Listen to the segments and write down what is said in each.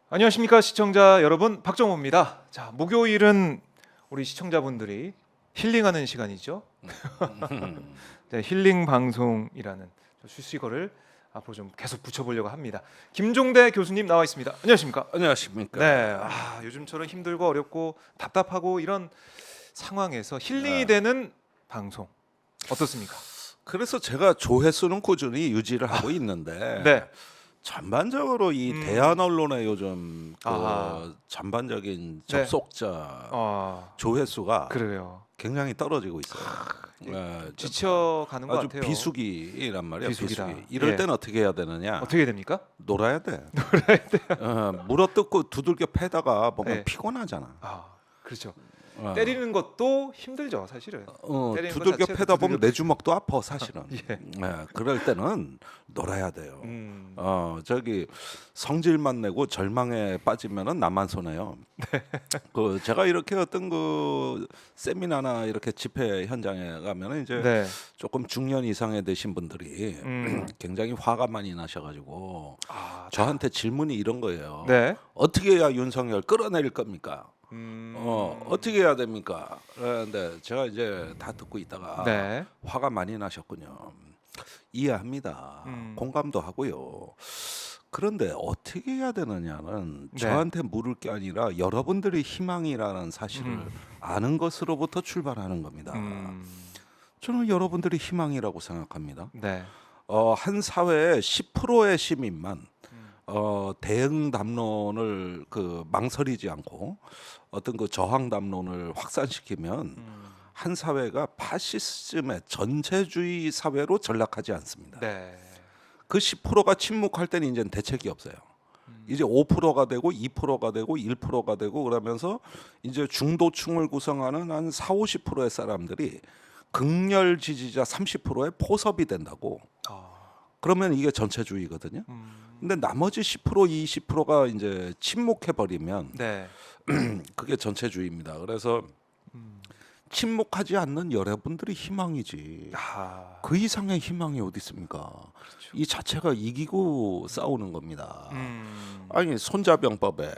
안녕하십니까 시청자 여러분, 박정호입니다. 자, 목요일은 우리 시청자분들이 힐링하는 시간이죠. 네, 힐링 방송이라는 수식어를 앞으로 좀 계속 붙여보려고 합니다. 김종대 교수님 나와 있습니다. 안녕하십니까? 안녕하십니까. 네, 요즘처럼 힘들고 어렵고 답답하고 이런 상황에서 힐링이 네. 되는 방송 어떻습니까? 그래서 제가 조회수는 꾸준히 유지를 하고 있는데 네, 전반적으로 이 대한 언론의 요즘 그 아하. 전반적인 네. 접속자 아, 조회수가 그래요. 굉장히 떨어지고 있어요. 네, 지쳐가는 것 아주 같아요. 비수기란 말이야. 비수기다. 비수기. 이럴 예. 때는 어떻게 해야 되느냐? 어떻게 됩니까? 놀아야 돼. 물어뜯고 두들겨 패다가 보면 네. 피곤하잖아. 그렇죠. 어. 때리는 것도 힘들죠, 사실은. 때리는 것 두들겨 자체도 패다 보면 두들겨 내 주먹도 아파 사실은. 예. 그럴 때는 놀아야 돼요. 음. 저기 성질만 내고 절망에 빠지면은 나만 손해요. 그 제가 이렇게 어떤 그 세미나나 이렇게 집회 현장에 가면은 이제 네. 조금 중년 이상에 되신 분들이 굉장히 화가 많이 나셔가지고 저한테 질문이 이런 거예요. 네. 어떻게 해야 윤석열 끌어내릴 겁니까? 음. 어떻게 해야 됩니까? 그런데 제가 이제 다 듣고 있다가 네. 화가 많이 나셨군요. 이해합니다. 공감도 하고요. 그런데 어떻게 해야 되느냐는 네. 저한테 물을 게 아니라 여러분들이 희망이라는 사실을 아는 것으로부터 출발하는 겁니다. 저는 여러분들이 희망이라고 생각합니다. 네. 한 사회의 10%의 시민만 대응 담론을 그 망설이지 않고 어떤 그 저항 담론을 확산시키면 한 사회가 파시즘의 전체주의 사회로 전락하지 않습니다. 네. 그 10%가 침묵할 때는 이제 대책이 없어요. 이제 5%가 되고 2%가 되고 1%가 되고 그러면서 이제 중도층을 구성하는 한 4, 50%의 사람들이 극렬 지지자 30%의 포섭이 된다고. 그러면 이게 전체주의거든요. 근데 나머지 10%, 20%가 이제 침묵해 버리면 네. 그게 전체주의입니다. 그래서 침묵하지 않는 여러분들이 희망이지. 아. 그 이상의 희망이 어디 있습니까? 이 자체가 이기고 싸우는 겁니다. 아니 손자병법에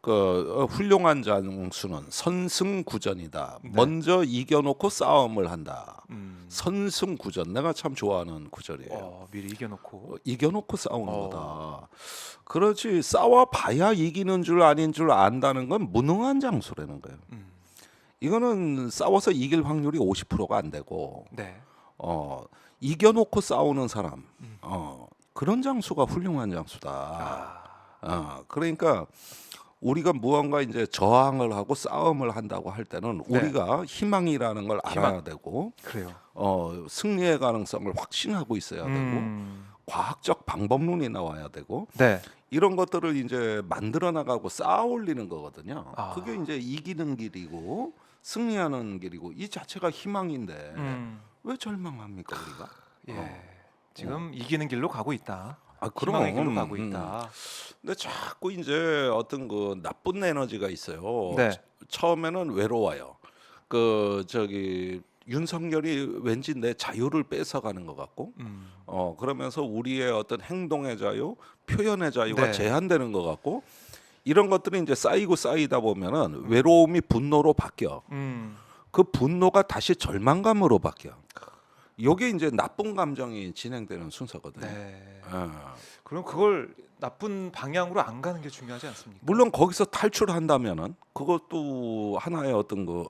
그 훌륭한 장수는 선승구전이다. 네. 먼저 이겨놓고 싸움을 한다. 선승구전 내가 참 좋아하는 구절이에요. 미리 이겨놓고. 이겨놓고 싸우는 거다. 그렇지 싸워봐야 이기는 줄 아닌 줄 안다는 건 무능한 장수라는 거예요. 이거는 싸워서 이길 확률이 50%가 안 되고 네. 이겨놓고 싸우는 사람 그런 장수가 훌륭한 장수다. 그러니까 우리가 무언가 이제 저항을 하고 싸움을 한다고 할 때는 네. 우리가 희망이라는 걸 알아야 희망. 되고 그래요. 승리의 가능성을 확신하고 있어야 되고 과학적 방법론이 나와야 되고 네. 이런 것들을 이제 만들어 나가고 쌓아 올리는 거거든요. 아. 그게 이제 이기는 길이고 승리하는 길이고 이 자체가 희망인데 왜 절망합니까 우리가? 예. 지금 이기는 길로 가고 있다. 그럼 희망의 길로 가고 있다. 근데 자꾸 이제 어떤 그 나쁜 에너지가 있어요. 네. 처음에는 외로워요. 그 저기 윤석열이 왠지 내 자유를 뺏어가는 것 같고, 그러면서 우리의 어떤 행동의 자유, 표현의 자유가 네. 제한되는 것 같고, 이런 것들이 이제 쌓이고 쌓이다 보면은 외로움이 분노로 바뀌어. 그 분노가 다시 절망감으로 바뀌어. 요게 이제 나쁜 감정이 진행되는 순서거든요. 네. 예. 그럼 그걸 나쁜 방향으로 안 가는 게 중요하지 않습니까? 물론 거기서 탈출한다면은 그것도 하나의 어떤 그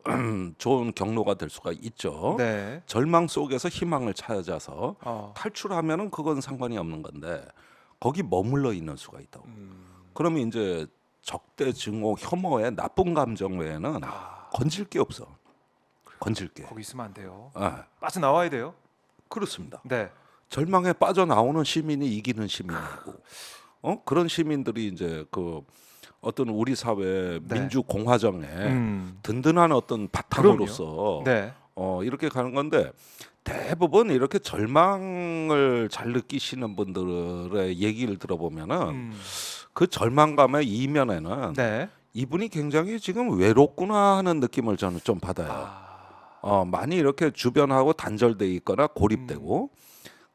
좋은 경로가 될 수가 있죠. 네. 절망 속에서 희망을 찾아서 어. 탈출하면은 그건 상관이 없는 건데 거기 머물러 있는 수가 있다고. 그러면 이제 적대, 증오, 혐오의 나쁜 감정 외에는 건질 게 없어. 건질 게. 거기 있으면 안 돼요. 아, 빠져나와야 돼요. 그렇습니다. 네. 절망에 빠져나오는 시민이 이기는 시민이고, 그런 시민들이 이제 그 어떤 우리 사회 네. 민주 공화정에 든든한 어떤 바탕으로서 네. 이렇게 가는 건데 대부분 이렇게 절망을 잘 느끼시는 분들의 얘기를 들어보면은 그 절망감의 이면에는 네. 이분이 굉장히 지금 외롭구나 하는 느낌을 저는 좀 받아요. 많이 이렇게 주변하고 단절돼 있거나 고립되고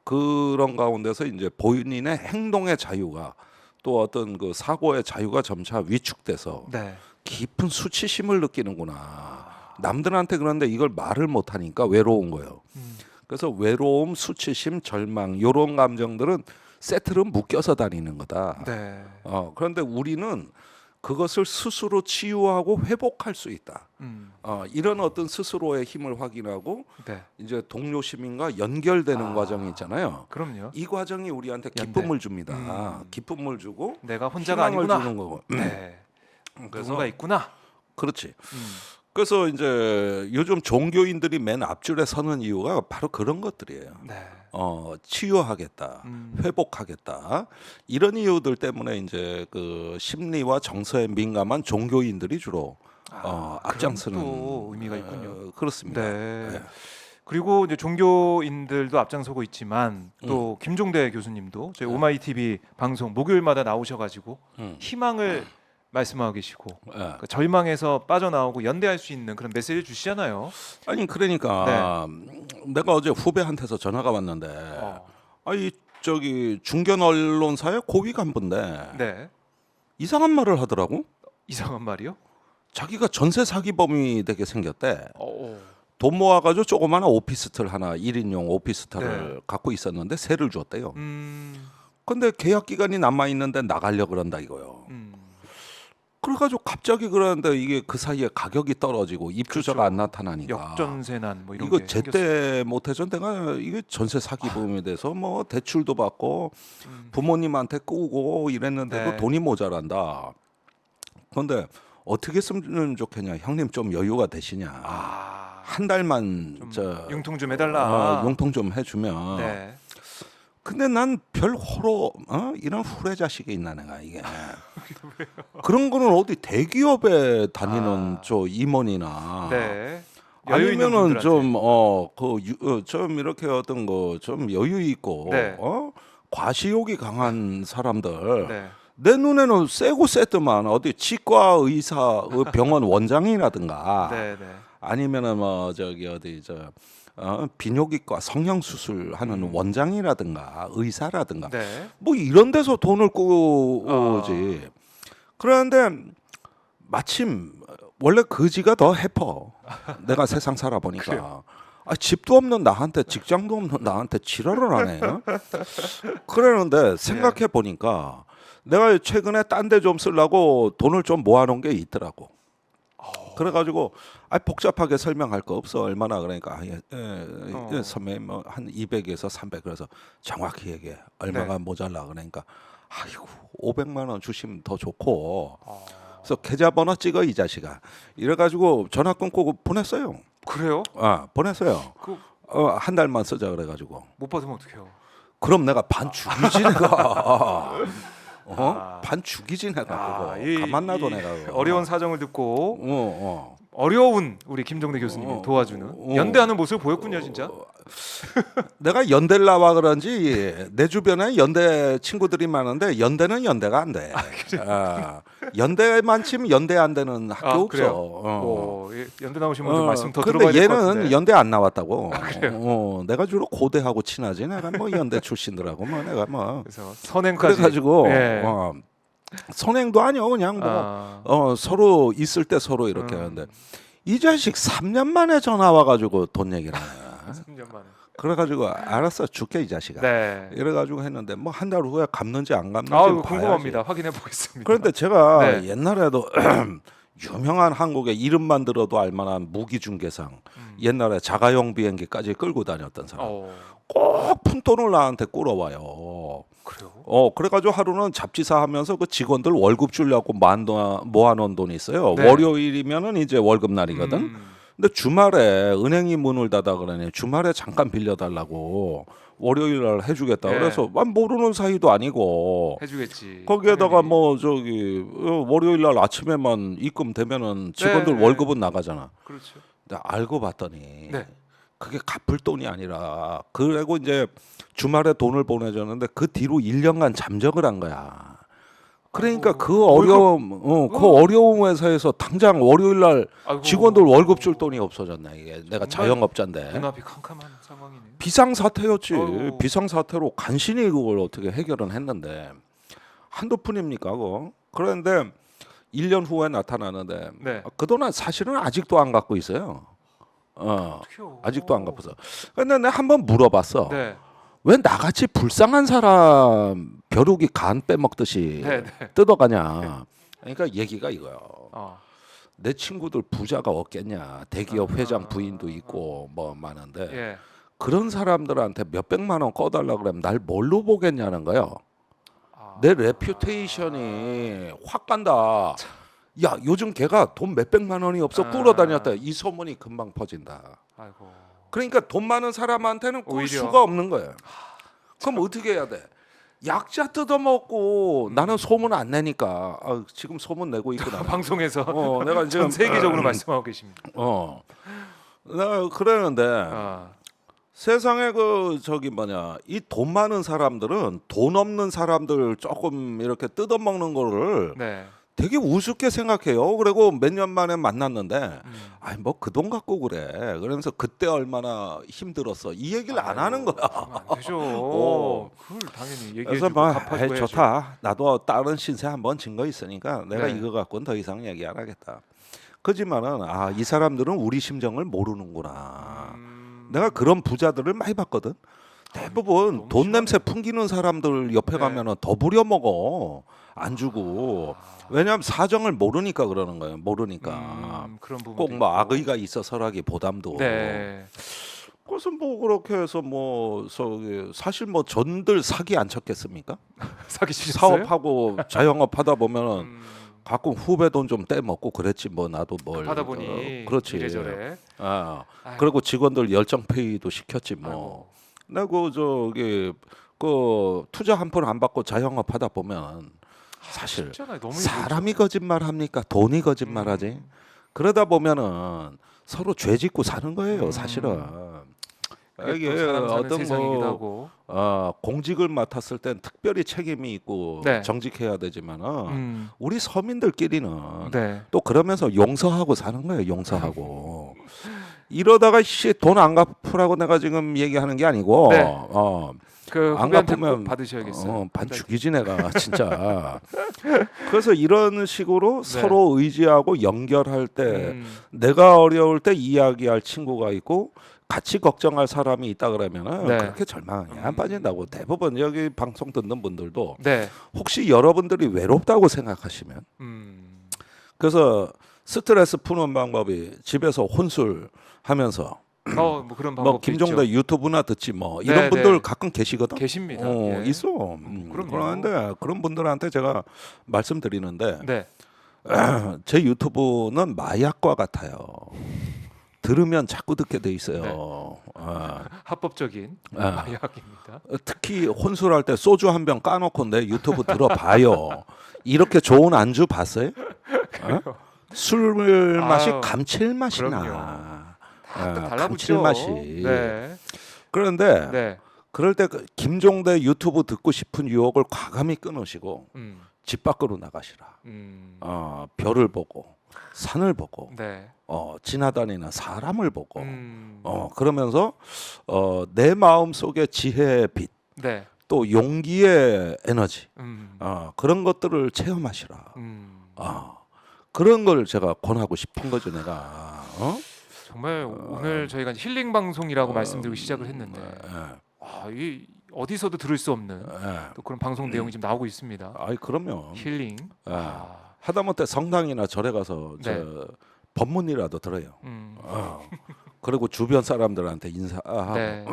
그런 가운데서 이제 본인의 행동의 자유가 또 어떤 그 사고의 자유가 점차 위축돼서 네. 깊은 수치심을 느끼는구나. 남들한테 그런데 이걸 말을 못 하니까 외로운 거예요. 그래서 외로움, 수치심, 절망 이런 감정들은 세트로 묶여서 다니는 거다. 네. 그런데 우리는 그것을 스스로 치유하고 회복할 수 있다. 이런 어떤 스스로의 힘을 확인하고 네. 이제 동료 시민과 연결되는 과정이 있잖아요. 그럼요. 이 과정이 우리한테 연대. 기쁨을 줍니다. 기쁨을 주고 내가 혼자가 희망을 아니구나. 주는 거고. 네. 그래서 누군가 있구나. 그렇지. 그래서 이제 요즘 종교인들이 맨 앞줄에 서는 이유가 바로 그런 것들이에요. 네. 치유하겠다, 회복하겠다 이런 이유들 때문에 이제 그 심리와 정서에 민감한 종교인들이 주로 앞장서는 그런 또 의미가 있군요. 그렇습니다. 네. 네. 그리고 이제 종교인들도 앞장서고 있지만 또 김종대 교수님도 저희 오마이 TV 방송 목요일마다 나오셔가지고 희망을 말씀하고 계시고 그러니까 절망에서 빠져나오고 연대할 수 있는 그런 메시지를 주시잖아요. 아니 그러니까 내가 어제 후배한테서 전화가 왔는데 아이 저기 중견 언론사의 고위 간부인데 네. 이상한 말을 하더라고. 이상한 말이요? 자기가 전세 사기범이 되게 생겼대. 어. 돈 모아가지고 조그마한 오피스텔 하나 1인용 오피스텔을 네. 갖고 있었는데 세를 줬대요. 근데 계약 기간이 남아 있는데 나가려 그런다 이거요. 그래가지고 갑자기 그러는데 이게 그 사이에 가격이 떨어지고 입주자가 그렇죠. 안 나타나니까 역전세난 뭐 이런 이거 게 생겼어요. 제때 못해서 내가 이게 전세 사기범에 대해서 뭐 대출도 받고 부모님한테 꾸고 이랬는데도 네. 돈이 모자란다. 그런데 어떻게 했으면 좋겠냐, 형님 좀 여유가 되시냐. 한 달만 좀 융통 좀 해달라. 용통 좀 해주면. 네. 근데 난 별 호로 이런 후레 자식이 있나 내가 이게. 그런 거는 어디 대기업에 다니는 저 임원이나 네. 여유 있는 아니면은 분들한테. 좀 이렇게 어떤 거 좀 여유 있고 네. 과시욕이 강한 사람들 네. 내 눈에는 세고 세트만 어디 치과 의사 병원 원장이라든가 네. 네. 아니면은 뭐 저기 어디 비뇨기과 성형 수술하는 원장이라든가 의사라든가 네. 뭐 이런 데서 돈을 꾸지. 그런데 마침 원래 거지가 더 해퍼. 내가 세상 살아보니까 집도 없는 나한테 직장도 없는 나한테 지랄을 하네. 그러는데 생각해 보니까 내가 최근에 딴 데 좀 쓰려고 돈을 좀 모아놓은 게 있더라고. 그래가지고 복잡하게 설명할 거 없어. 얼마나 그러니까 선배님 뭐한 200에서 300 그래서 정확히 얘기해. 얼마가 모자라 그러니까 아이고 500만 원 주시면 더 좋고. 그래서 계좌번호 찍어 이 자식아. 이래가지고 전화 끊고 보냈어요. 그래요? 보냈어요. 그 한 달만 쓰자 그래가지고. 못 받으면 어떡해요? 그럼 내가 반 죽이지 내가. 반 죽이지 내가 그거. 가만 놔둬 내가 그거. 어려운 사정을 듣고 어. 어려운 우리 김종대 교수님이 도와주는 연대하는 모습을 보였군요, 진짜. 내가 연대를 나와 그런지 내 주변에 연대 친구들이 많은데 연대는 연대가 안 돼. 연대만 치면 연대 안 되는 학교 그래요? 없어. 연대 나오신 분들 말씀 더 근데 들어봐야 될 것 얘는 같은데. 연대 안 나왔다고. 그래요? 내가 주로 고대하고 친하지. 내가 뭐 연대 출신들하고 뭐 내가 뭐. 그래서 선행까지. 그래가지고 예. 선행도 아니요 그냥 뭐 서로 있을 때 서로 이렇게 하는데 이 자식 3년 만에 전화 와가지고 돈 얘기를 하네. 3년 만에. 그래가지고 알았어 줄게 이 자식아. 네. 이래가지고 했는데 뭐 한 달 후에 갚는지 안 갚는지 이거 봐야지. 궁금합니다. 확인해 보겠습니다. 그런데 제가 네. 옛날에도 유명한 한국의 이름만 들어도 알만한 무기중개상 옛날에 자가용 비행기까지 끌고 다녔던 사람 꼭 푼돈을 나한테 꿇어와요. 그래요? 그래가지고 하루는 잡지사 하면서 그 직원들 월급 주려고 모아놓은 돈이 있어요. 네. 월요일이면은 이제 월급 날이거든. 근데 주말에 은행이 문을 닫아 그러니 주말에 잠깐 빌려달라고 월요일 날 해주겠다. 네. 그래서 모르는 사이도 아니고 해주겠지. 거기에다가 당연히. 뭐 저기 월요일 날 아침에만 입금되면은 직원들 네. 월급은 나가잖아. 그렇죠. 근데 알고 봤더니 네. 그게 갚을 돈이 아니라 그리고 이제 주말에 돈을 보내줬는데 그 뒤로 1년간 잠적을 한 거야. 그러니까 아이고, 그 어려움, 그 어려움 회사에서 당장 월요일 날 아이고. 직원들 월급 줄 돈이 없어졌네. 이게 내가 정말 자영업자인데 눈앞이 캄캄한 상황이네요. 비상사태였지. 아이고. 비상사태로 간신히 그걸 어떻게 해결은 했는데 한두 푼입니까 그거? 그런데 1년 후에 나타나는데 네. 그 돈은 사실은 아직도 안 갖고 있어요. 어떡해요. 아직도 안 갚아서. 근데 내가 한번 물어봤어. 네. 왜 나같이 불쌍한 사람 벼룩이 간 빼먹듯이 네, 네. 뜯어가냐. 그러니까 얘기가 이거야. 어. 내 친구들 부자가 없겠냐. 대기업 회장 부인도 있고 뭐 많은데 예. 그런 사람들한테 몇 백만 원 꺼달라 그러면 날 뭘로 보겠냐는 거예요. 아. 내 레퓨테이션이 확 간다. 야 요즘 걔가 돈 몇 백만 원이 없어 꿇어다녔다. 이 소문이 금방 퍼진다. 아이고. 그러니까 돈 많은 사람한테는 꿀 오히려. 수가 없는 거예요. 그럼 어떻게 해야 돼? 약자 뜯어먹고 나는 소문 안 내니까 지금 소문 내고 있구나. 방송에서 내가 지금 전 세계적으로 말씀하고 계십니다. 내가 그러는데 아. 세상에 그 저기 뭐냐 이 돈 많은 사람들은 돈 없는 사람들 조금 이렇게 뜯어먹는 거를 네. 되게 우습게 생각해요. 그리고 몇 년 만에 만났는데 아니 뭐 그 돈 갖고 그래. 그러면서 그때 얼마나 힘들었어. 이 얘기를 안 하는 거야. 그러면 안 되죠. 그걸 당연히 얘기해 그래서 주고 뭐 갚아주고 에이, 해야죠. 좋다. 나도 다른 신세 한번 진 거 있으니까 내가 네. 이거 갖고는 더 이상 얘기 안 하겠다. 그지만은 이 사람들은 우리 심정을 모르는구나. 내가 그런 부자들을 많이 봤거든. 대부분 너무 돈 심하네. 냄새 풍기는 사람들 옆에 네. 가면은 더 부려먹어. 안 주고. 왜냐하면 사정을 모르니까 그러는 거예요. 모르니까. 그런 부분. 꼭 뭐 악의가 있어서라기 보담도. 네. 그래서 뭐 그렇게 해서 뭐 사실 뭐 전들 사기 안 쳤겠습니까? 사기 치셨어요? 사업하고 자영업 하다 보면은 음, 가끔 후배 돈 좀 떼먹고 그랬지 뭐 나도 뭘 하다 보니 그렇지. 이래저래. 아이고. 아이고. 그리고 직원들 열정 페이도 시켰지 뭐. 아이고. 내가 저기 그 투자 한 푼 안 받고 자영업 하다 보면 사실 쉽잖아요. 너무 사람이 거짓말합니까? 돈이 거짓말하지. 그러다 보면은 서로 죄짓고 사는 거예요, 사실은. 이게 사람 사는 어떤 세상이기도 뭐 하고. 공직을 맡았을 땐 특별히 책임이 있고 네. 정직해야 되지만은 우리 서민들끼리는 네. 또 그러면서 용서하고 사는 거예요, 용서하고. 이러다가 돈 안 갚으라고 내가 지금 얘기하는 게 아니고 네. 그 안 후배한테 갚으면 꼭 받으셔야겠어요. 반 죽이지 내가 진짜. 그래서 이런 식으로 네. 서로 의지하고 연결할 때 음, 내가 어려울 때 이야기할 친구가 있고 같이 걱정할 사람이 있다 그러면은 네. 그렇게 절망이 안 빠진다고. 대부분 여기 방송 듣는 분들도 네. 혹시 여러분들이 외롭다고 생각하시면 그래서 스트레스 푸는 방법이 집에서 혼술 하면서 뭐 그런 방법도 뭐 김종대 있죠. 유튜브나 듣지 뭐 네, 이런 분들 네. 가끔 계시거든. 계십니다. 예. 있어. 그럼요. 그런데 그런 분들한테 제가 말씀드리는데 네. 제 유튜브는 마약과 같아요. 들으면 자꾸 듣게 돼 있어요. 합법적인 아. 마약입니다. 특히 혼술할 때 소주 한 병 까놓고 내 유튜브 들어봐요. 이렇게 좋은 안주 봤어요? 술 맛이 아유, 감칠맛이 그럼요. 나. 또 달라붙죠. 감칠맛이. 네. 그런데 네. 그럴 때 김종대 유튜브 듣고 싶은 유혹을 과감히 끊으시고 음. 집 밖으로 나가시라. 음. 별을 보고 산을 보고 네. 지나다니는 사람을 보고 음. 그러면서 내 마음 속의 지혜의 빛, 네. 또 용기의 에너지, 음. 그런 것들을 체험하시라. 음. 그런 걸 제가 권하고 싶은 거죠, 내가. 정말 오늘 저희가 이제 힐링 방송이라고 말씀드리고 시작을 했는데 이 어디서도 들을 수 없는 또 그런 방송 내용이 지금 나오고 있습니다. 아이 그럼요. 힐링. 하다못해 성당이나 절에 가서 네. 법문이라도 들어요. 음. 그리고 주변 사람들한테 인사하고 네.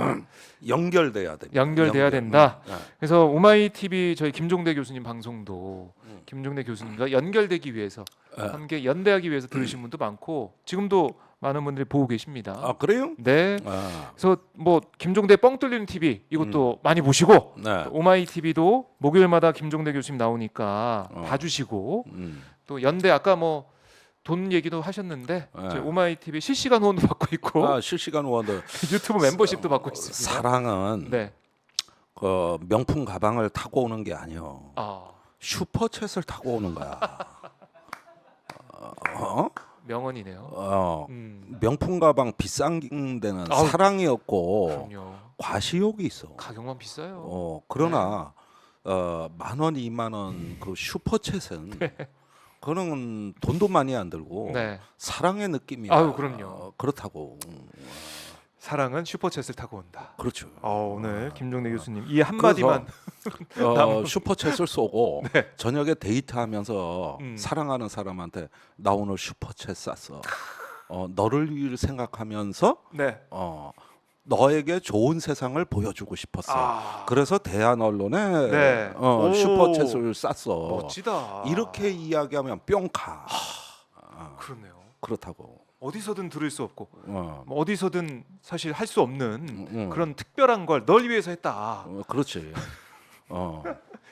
연결돼야 돼. 연결돼야 된다. 그래서 오마이 TV 저희 김종대 교수님 방송도 김종대 교수님과 연결되기 위해서 함께 연대하기 위해서 들으신 분도 많고 지금도 많은 분들이 보고 계십니다. 그래요? 네. 그래서 뭐 김종대 뻥 뚫리는 TV 이것도 많이 보시고 네. 오마이 TV도 목요일마다 김종대 교수님 나오니까 봐주시고 또 연대 아까 뭐 돈 얘기도 하셨는데 저희 오마이 TV 실시간 후원도 받고 있고 실시간 후원도 유튜브 멤버십도 받고 있습니다. 사랑은 네. 그 명품 가방을 타고 오는 게 아니요. 슈퍼챗을 타고 오는 거야. 명언이네요. 명품 가방 비싼 데는 사랑이 없고 그럼요. 과시욕이 있어. 가격만 비싸요. 그러나 만 원, 2만 원 그 슈퍼챗은 그거는 돈도 많이 안 들고 네. 사랑의 느낌이 아유, 그럼요. 그렇다고. 사랑은 슈퍼챗을 타고 온다. 그렇죠. 오늘 김종래 교수님 이 한마디만 슈퍼챗을 쏘고 네. 저녁에 데이트하면서 음. 사랑하는 사람한테 나 오늘 슈퍼챗 쐈어. 너를 생각하면서 네. 너에게 좋은 세상을 보여주고 싶었어. 그래서 대한 언론에 네. 오. 슈퍼챗을 쐈어. 멋지다. 이렇게 이야기하면 뿅 가. 그렇네요. 그렇다고. 어디서든 들을 수 없고 어, 뭐 어디서든 사실 할 수 없는 음. 그런 특별한 걸 널 위해서 했다. 그렇지. 어,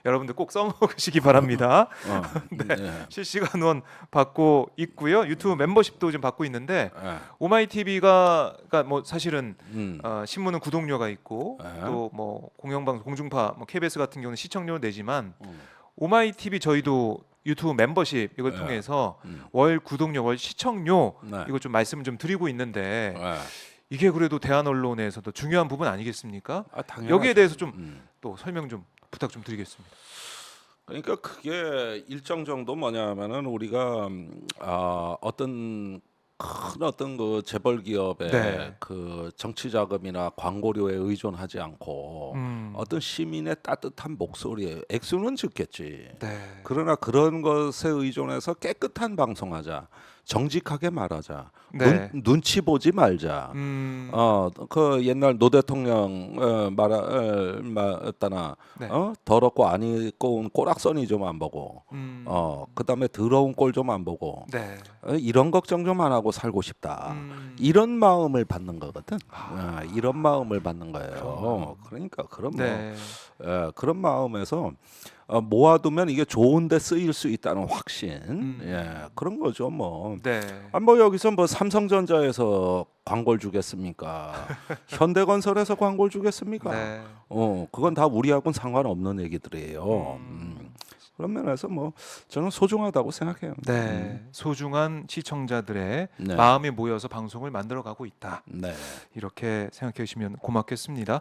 여러분들 꼭 써먹으시기 바랍니다. 네. 실시간 후원 받고 있고요. 유튜브 멤버십도 좀 받고 있는데 예. 오마이TV가 뭐 사실은 신문은 구독료가 있고 네. 또 뭐 공영방송 공중파 뭐 KBS 같은 경우는 시청료 내지만 음. 오마이TV 저희도 유튜브 멤버십 이걸 네. 통해서 월 구독료, 월 시청료 네. 이거 좀 말씀을 좀 드리고 있는데 예. 이게 그래도 대한 언론에서도 중요한 부분 아니겠습니까? 당연하죠. 여기에 대해서 좀 또 설명 좀 부탁 좀 드리겠습니다. 그러니까 그게 일정 정도 뭐냐면은 우리가 어떤 큰 어떤 그 재벌 기업의 네. 그 정치 자금이나 광고료에 의존하지 않고 어떤 시민의 따뜻한 목소리에 액수는 적겠지. 네. 그러나 그런 것에 의존해서 깨끗한 방송하자. 정직하게 말하자. 네. 눈치 보지 말자. 그 옛날 노 대통령 말했다나 네. 더럽고 안 입고 온 꼬락서니 좀 안 보고 그다음에 더러운 꼴 좀 안 보고 네. 이런 걱정 좀 안 하고 살고 싶다. 이런 마음을 받는 거거든. 이런 마음을 받는 거예요. 그러니까 그런 네. 그런 마음에서 모아두면 이게 좋은데 쓰일 수 있다는 확신, 그런 거죠. 뭐 네. 여기서 뭐 삼성전자에서 광고를 주겠습니까? 현대건설에서 광고를 주겠습니까? 네. 그건 다 우리하고는 상관없는 얘기들이에요. 그런 면에서 뭐 저는 소중하다고 생각해요. 네. 소중한 시청자들의 네. 마음이 모여서 방송을 만들어가고 있다. 네. 이렇게 생각해 주시면 고맙겠습니다.